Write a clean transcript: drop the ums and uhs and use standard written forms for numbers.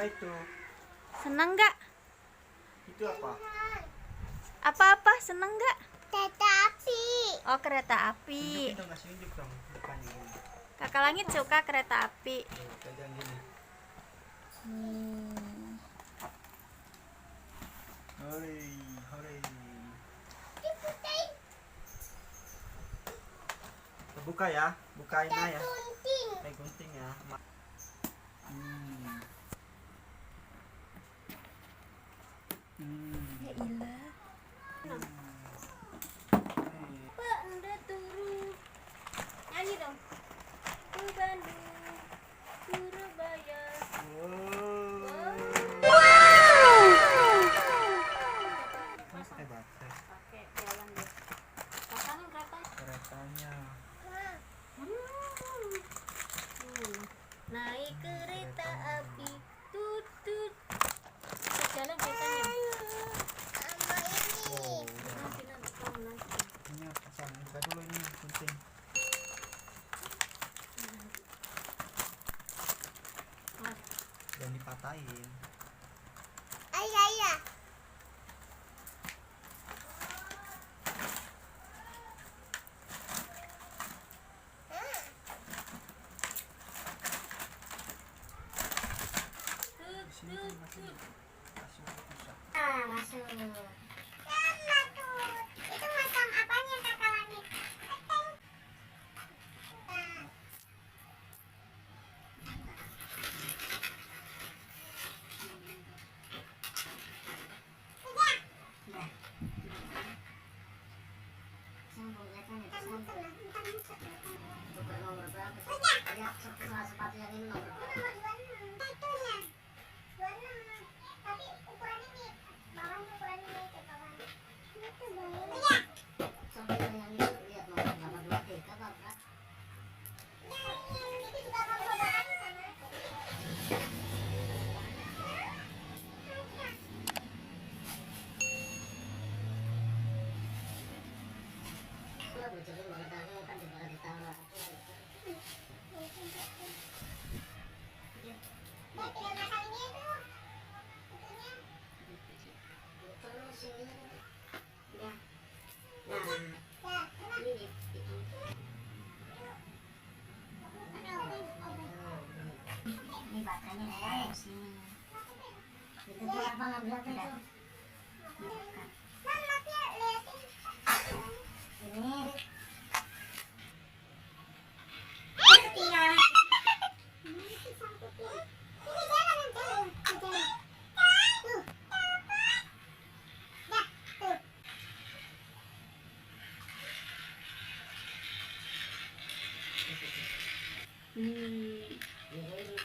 itu? Seneng nggak? Itu apa? Apa-apa, seneng nggak? Kereta api. Oh, kereta api. Tunjukin dong, kasih unjuk dong depannya ini. Kakak Langit suka kereta api. Pegang gini. Hore, hore. Diputain. Buka ya, bukain ya. Gunting. Kayak gunting ya. Ya ilah. Pak, udah turun. Nyanyi dong. Ke Bandung, Surabaya. Ini pakai baterai. Pakai jalan deh. Pasangin keretanya. Keretanya. Naik kereta api, tut tut. Jalan keretanya. Sama ini. Oh, udah. Nanti kamu nanti. Ini pasang, buka dulu ini gunting. Dan dipatahin. Ayah, ayah. Sini tuh masih susah. Masuk. Sama tuh. Itu masang apanya kakak Langit? Keteng. Tapi ukuran ini, bawahnya ukuran ini ke bawah. Itu bawahnya. Itu juga kamu bawakan sama aku. Tinggal pasang ini tuh. Ini baterainya ditaruh di sini. Itu dia abang ambil tuh dah. Mama dia liatin. Ini. Tinggal. Ini jalan yang jalan. Tuh. Dah, tuh. Ini